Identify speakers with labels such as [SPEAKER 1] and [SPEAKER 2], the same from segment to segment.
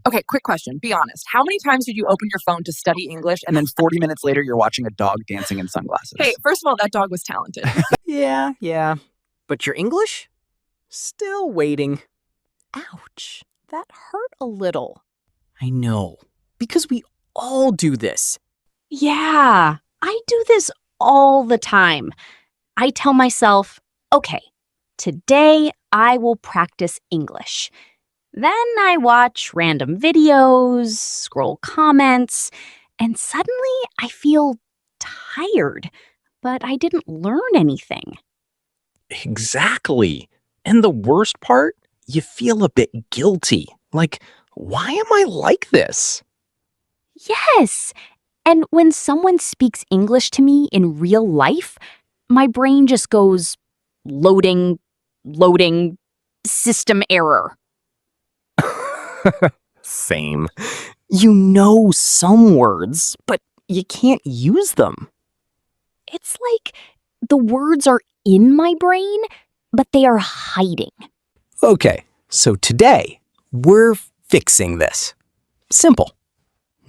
[SPEAKER 1] Okay, quick question. Be honest. How many times did you open your phone to study English
[SPEAKER 2] And then 40 minutes later, you're watching a dog dancing in sunglasses.
[SPEAKER 1] Hey, first of all, that dog was talented.
[SPEAKER 3] Yeah. But your English? Still waiting.
[SPEAKER 4] Ouch, that hurt a little.
[SPEAKER 3] I know, because we all do this.
[SPEAKER 4] Yeah, I do this all the time. I tell myself, okay, today I will practice English. Then I watch random videos, scroll comments, and suddenly I feel tired, but I didn't learn anything.
[SPEAKER 3] Exactly. And the worst part, you feel a bit guilty. Like, why am I like this?
[SPEAKER 4] Yes, and when someone speaks English to me in real life, my brain just goes loading, system error.
[SPEAKER 3] Same. You know some words, but you can't use them.
[SPEAKER 4] It's like the words are in my brain, but they are hiding.
[SPEAKER 3] Okay, so today, we're fixing this. Simple.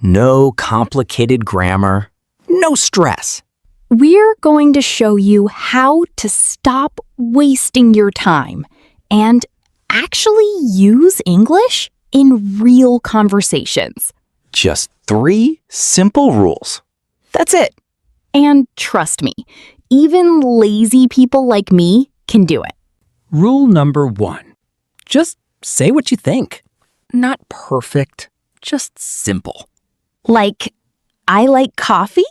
[SPEAKER 3] No complicated grammar, no stress.
[SPEAKER 4] We're going to show you how to stop wasting your time and actually use English in real conversations.
[SPEAKER 3] Just 3 simple rules. That's it.
[SPEAKER 4] And trust me, even lazy people like me can do it.
[SPEAKER 3] Rule number 1. Just say what you think. Not perfect, just simple.
[SPEAKER 4] Like, I like coffee?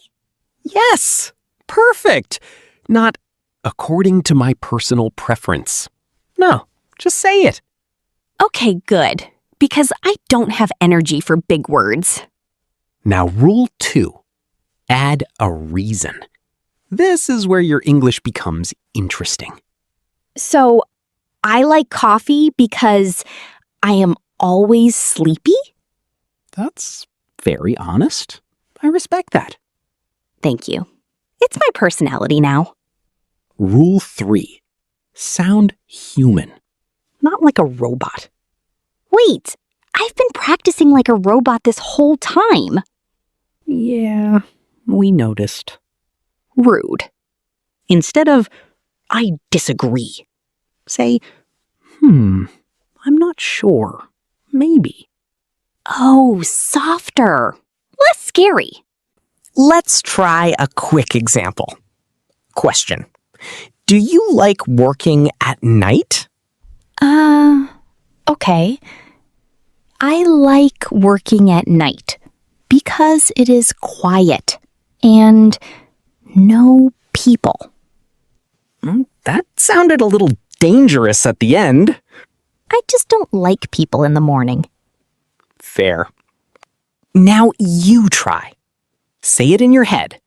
[SPEAKER 3] Yes, perfect. Not according to my personal preference. No, just say it.
[SPEAKER 4] Okay, good. Because I don't have energy for big words.
[SPEAKER 3] Now, rule 2. Add a reason. This is where your English becomes interesting.
[SPEAKER 4] So, I like coffee because I am always sleepy?
[SPEAKER 3] That's very honest. I respect that.
[SPEAKER 4] Thank you. It's my personality now.
[SPEAKER 3] Rule 3. Sound human. Not like a robot.
[SPEAKER 4] Wait, I've been practicing like a robot this whole time.
[SPEAKER 3] Yeah, we noticed.
[SPEAKER 4] Rude.
[SPEAKER 3] Instead of, I disagree, say, I'm not sure. Maybe.
[SPEAKER 4] Oh, softer. Less scary.
[SPEAKER 3] Let's try a quick example. Question. Do you like working at night?
[SPEAKER 4] Okay. I like working at night because it is quiet and no people.
[SPEAKER 3] That sounded a little dangerous at the end.
[SPEAKER 4] I just don't like people in the morning.
[SPEAKER 3] Fair. Now you try. Say it in your head.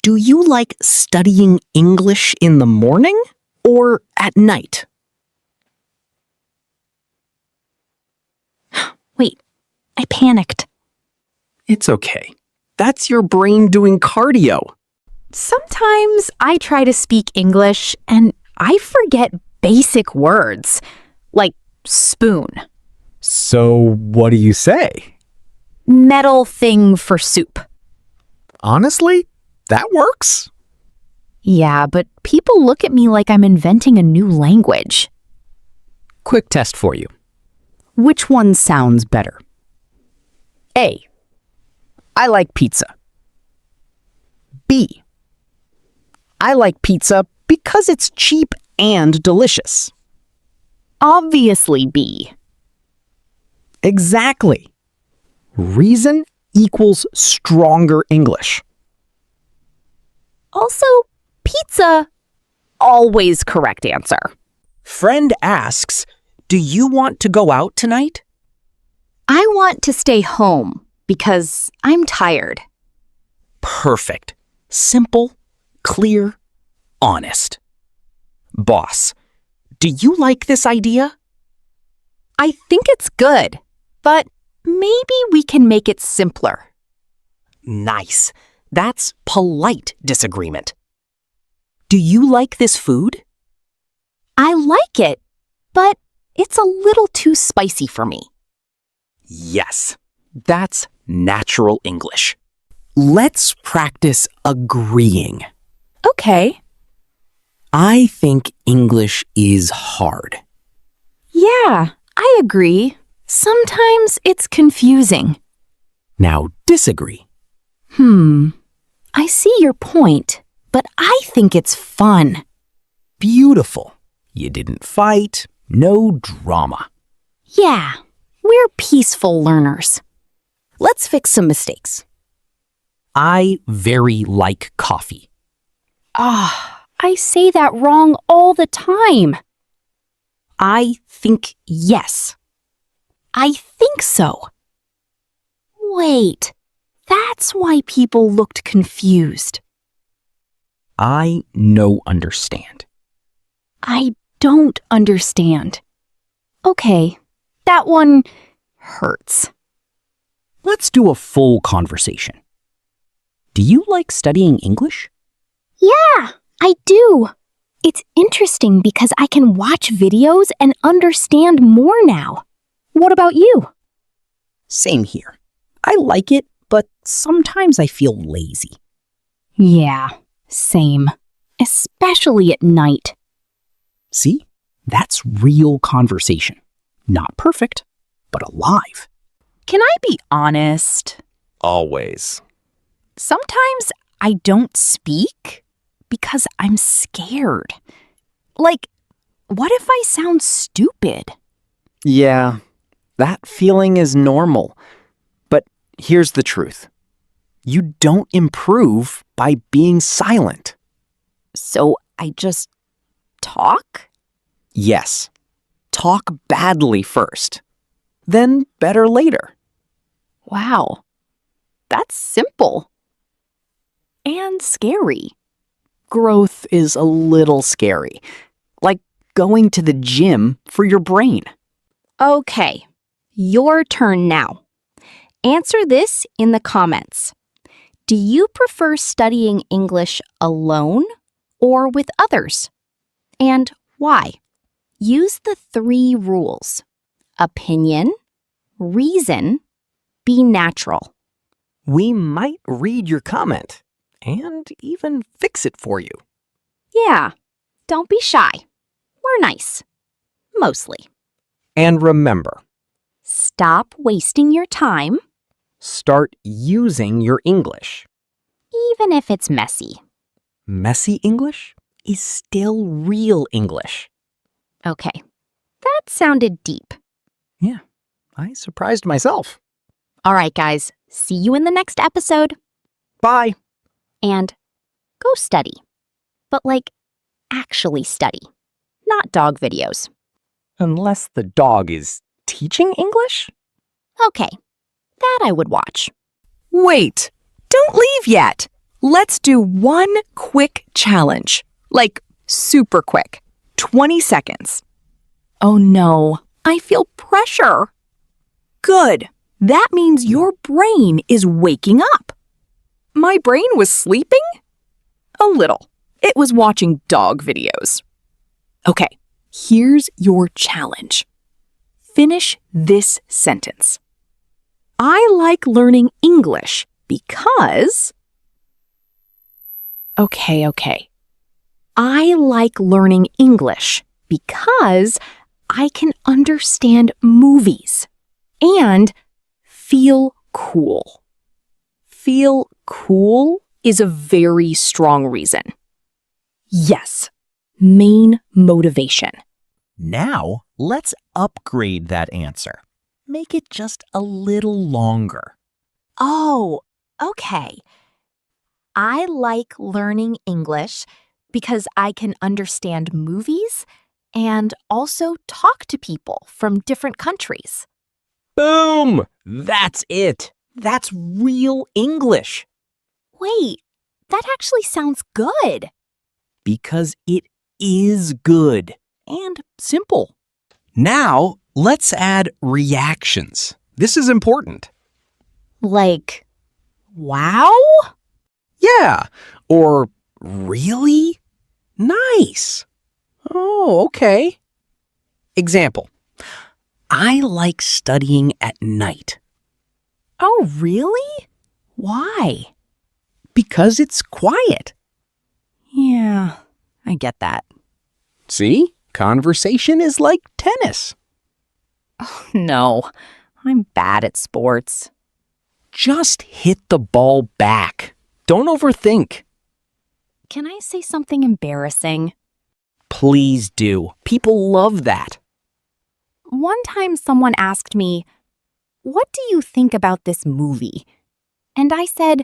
[SPEAKER 3] Do you like studying English in the morning or at night?
[SPEAKER 4] Wait, I panicked.
[SPEAKER 3] It's okay. That's your brain doing cardio.
[SPEAKER 4] Sometimes I try to speak English and I forget basic words, like spoon.
[SPEAKER 3] So what do you say?
[SPEAKER 4] Metal thing for soup.
[SPEAKER 3] Honestly, that works.
[SPEAKER 4] Yeah, but people look at me like I'm inventing a new language.
[SPEAKER 3] Quick test for you.
[SPEAKER 4] Which one sounds better?
[SPEAKER 3] A. I like pizza. B. I like pizza because it's cheap and delicious.
[SPEAKER 4] Obviously B.
[SPEAKER 3] Exactly. Reason equals stronger English.
[SPEAKER 4] Also, pizza, always correct answer.
[SPEAKER 3] Friend asks, do you want to go out tonight?
[SPEAKER 4] I want to stay home because I'm tired.
[SPEAKER 3] Perfect. Simple, clear, honest. Boss, do you like this idea?
[SPEAKER 4] I think it's good, but maybe we can make it simpler.
[SPEAKER 3] Nice. That's polite disagreement. Do you like this food?
[SPEAKER 4] I like it, but it's a little too spicy for me.
[SPEAKER 3] Yes, that's natural English. Let's practice agreeing.
[SPEAKER 1] Okay.
[SPEAKER 3] I think English is hard.
[SPEAKER 1] Yeah, I agree. Sometimes it's confusing.
[SPEAKER 3] Now disagree.
[SPEAKER 1] I see your point, but I think it's fun.
[SPEAKER 3] Beautiful. You didn't fight, no drama.
[SPEAKER 1] Yeah, we're peaceful learners. Let's fix some mistakes.
[SPEAKER 3] I very like coffee.
[SPEAKER 1] I say that wrong all the time. I think yes. I think so. Wait, that's why people looked confused.
[SPEAKER 3] I no understand.
[SPEAKER 1] I don't understand. Okay, that one hurts.
[SPEAKER 3] Let's do a full conversation. Do you like studying English?
[SPEAKER 4] Yeah, I do. It's interesting because I can watch videos and understand more now. What about you?
[SPEAKER 3] Same here. I like it, but sometimes I feel lazy.
[SPEAKER 1] Yeah, same. Especially at night.
[SPEAKER 3] See? That's real conversation. Not perfect, but alive.
[SPEAKER 1] Can I be honest?
[SPEAKER 2] Always.
[SPEAKER 1] Sometimes I don't speak because I'm scared. Like, what if I sound stupid?
[SPEAKER 2] Yeah, that feeling is normal. But here's the truth. You don't improve by being silent.
[SPEAKER 1] So I just talk?
[SPEAKER 2] Yes. Talk badly first. Then better later.
[SPEAKER 1] Wow, that's simple. And scary.
[SPEAKER 3] Growth is a little scary. Like going to the gym for your brain.
[SPEAKER 4] Okay, your turn now. Answer this in the comments. Do you prefer studying English alone or with others? And why? Use the 3 rules: opinion, reason, be natural.
[SPEAKER 3] We might read your comment and even fix it for you.
[SPEAKER 4] Yeah, don't be shy. We're nice. Mostly.
[SPEAKER 3] And remember,
[SPEAKER 4] Stop wasting your time,
[SPEAKER 3] start using your English.
[SPEAKER 4] even if it's messy.
[SPEAKER 3] Messy English is still real English.
[SPEAKER 4] Okay, that sounded deep.
[SPEAKER 3] Yeah, I surprised myself.
[SPEAKER 4] All right, guys, see you in the next episode.
[SPEAKER 3] Bye.
[SPEAKER 4] And go study. But actually study, not dog videos.
[SPEAKER 3] Unless the dog is teaching English?
[SPEAKER 4] Okay, that I would watch.
[SPEAKER 1] Wait, don't leave yet. Let's do one quick challenge. Super quick. 20 seconds. Oh no, I feel pressure. Good. That means your brain is waking up. My brain was sleeping? A little. It was watching dog videos. Okay, here's your challenge. Finish this sentence. I like learning English because... Okay. I like learning English because I can understand movies and feel cool. Feel cool is a very strong reason. Yes, main motivation.
[SPEAKER 5] Now, let's upgrade that answer. Make it just a little longer.
[SPEAKER 4] Oh, okay. I like learning English because I can understand movies and also talk to people from different countries.
[SPEAKER 3] Boom! That's it. That's real English.
[SPEAKER 4] Wait, that actually sounds good.
[SPEAKER 3] Because it is good and simple.
[SPEAKER 5] Now, let's add reactions. This is important.
[SPEAKER 4] Like, wow?
[SPEAKER 3] Yeah. Or really? Nice. Oh, okay. Example.
[SPEAKER 5] I like studying at night
[SPEAKER 1] Oh, really? Why?
[SPEAKER 5] because it's quiet.
[SPEAKER 1] Yeah, I get that.
[SPEAKER 5] See? Conversation is like tennis.
[SPEAKER 1] No, I'm bad at sports.
[SPEAKER 5] Just hit the ball back. Don't overthink.
[SPEAKER 4] Can I say something embarrassing?
[SPEAKER 5] Please do. People love that.
[SPEAKER 4] One time someone asked me, "What do you think about this movie?" And I said,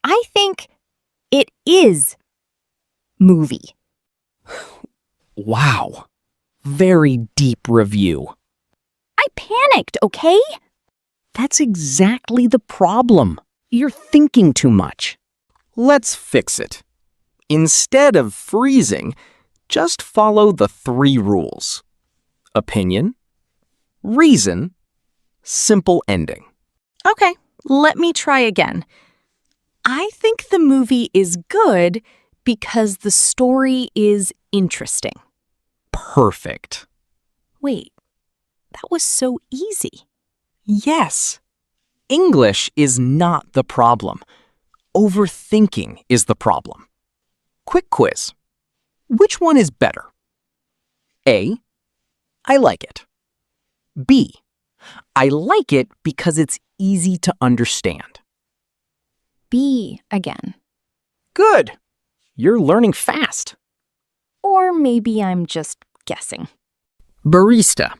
[SPEAKER 4] "I think it is movie."
[SPEAKER 5] Wow. Very deep review.
[SPEAKER 4] I panicked, okay?
[SPEAKER 5] That's exactly the problem. You're thinking too much.
[SPEAKER 2] Let's fix it. Instead of freezing, just follow the 3 rules. Opinion, reason, simple ending.
[SPEAKER 1] Okay, let me try again. I think the movie is good because the story is interesting.
[SPEAKER 2] Perfect.
[SPEAKER 1] Wait, that was so easy.
[SPEAKER 2] Yes. English is not the problem. Overthinking is the problem. Quick quiz. Which one is better? A. I like it. B. I like it because it's easy to understand.
[SPEAKER 4] B again.
[SPEAKER 2] Good. You're learning fast.
[SPEAKER 4] Or maybe I'm just guessing.
[SPEAKER 2] Barista.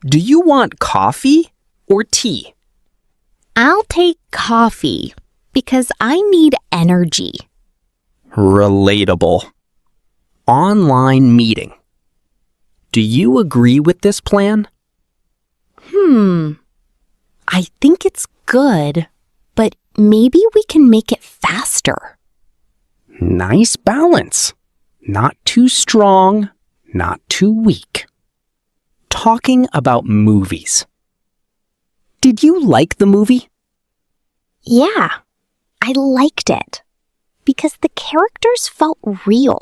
[SPEAKER 2] Do you want coffee or tea?
[SPEAKER 4] I'll take coffee because I need energy.
[SPEAKER 2] Relatable. Online meeting. Do you agree with this plan?
[SPEAKER 4] I think it's good, but maybe we can make it faster.
[SPEAKER 2] Nice balance. Not too strong, not too weak. Talking about movies. Did you like the movie?
[SPEAKER 4] Yeah, I liked it because the characters felt real.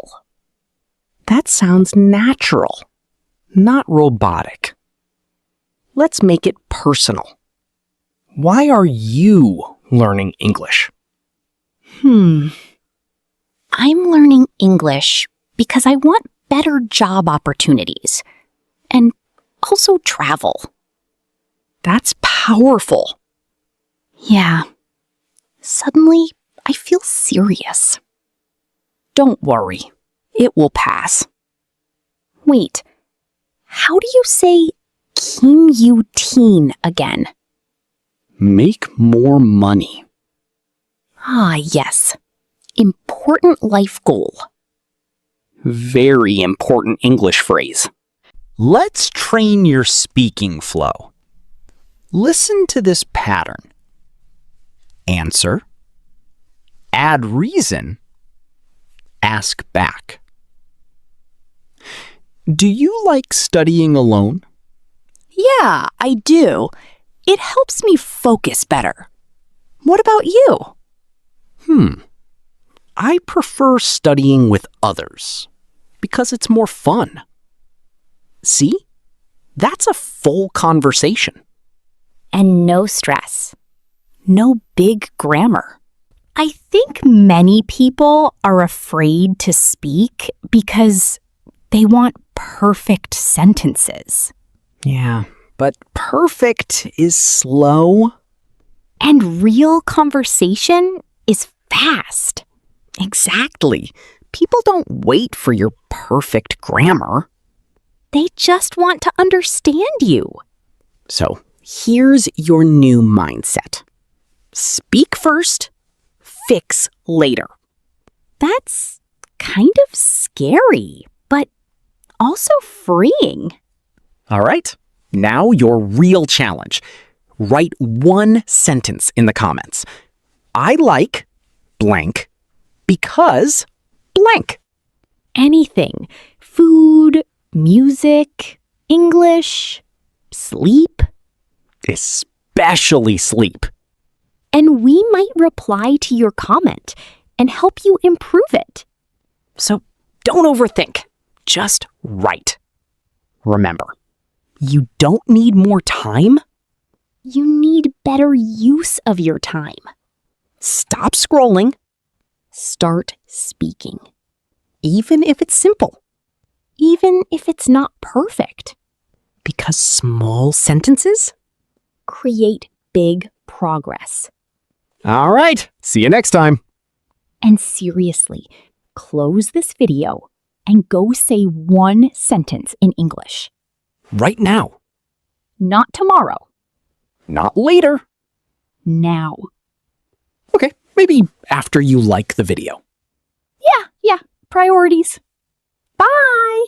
[SPEAKER 2] That sounds natural, not robotic. Let's make it personal. Why are you learning English?
[SPEAKER 4] I'm learning English because I want better job opportunities and also travel.
[SPEAKER 2] That's powerful.
[SPEAKER 4] Yeah. Suddenly, I feel serious.
[SPEAKER 1] Don't worry, it will pass.
[SPEAKER 4] Wait, how do you say Teen again?
[SPEAKER 2] Make more money.
[SPEAKER 4] Ah, yes. Important life goal.
[SPEAKER 2] Very important English phrase. Let's train your speaking flow. Listen to this pattern. Answer. Add reason. Ask back. Do you like studying alone?
[SPEAKER 1] Yeah, I do. It helps me focus better. What about you?
[SPEAKER 2] I prefer studying with others because it's more fun. See? That's a full conversation.
[SPEAKER 4] And no stress.
[SPEAKER 1] No big grammar.
[SPEAKER 4] I think many people are afraid to speak because they want perfect sentences.
[SPEAKER 2] Yeah, but perfect is slow.
[SPEAKER 4] And real conversation is fast.
[SPEAKER 2] Exactly. People don't wait for your perfect grammar.
[SPEAKER 4] They just want to understand you.
[SPEAKER 2] So here's your new mindset. Speak first, fix later.
[SPEAKER 4] That's kind of scary, but also freeing.
[SPEAKER 2] All right, now your real challenge. Write one sentence in the comments. I like blank because blank.
[SPEAKER 4] Anything. Food, music, English, sleep.
[SPEAKER 2] Especially sleep.
[SPEAKER 4] And we might reply to your comment and help you improve it.
[SPEAKER 2] So don't overthink. Just write. Remember,
[SPEAKER 3] You don't need more time?
[SPEAKER 4] You need better use of your time.
[SPEAKER 3] Stop scrolling,
[SPEAKER 4] Start speaking,
[SPEAKER 3] even if it's simple,
[SPEAKER 4] even if it's not perfect.
[SPEAKER 3] because small sentences?
[SPEAKER 4] Create big progress.
[SPEAKER 2] All right, see you next time.
[SPEAKER 4] And seriously, close this video and go say one sentence in English.
[SPEAKER 3] Right now.
[SPEAKER 4] Not tomorrow,
[SPEAKER 3] Not later.
[SPEAKER 4] now.
[SPEAKER 3] Okay, maybe after you like the video.
[SPEAKER 4] Yeah, priorities. Bye!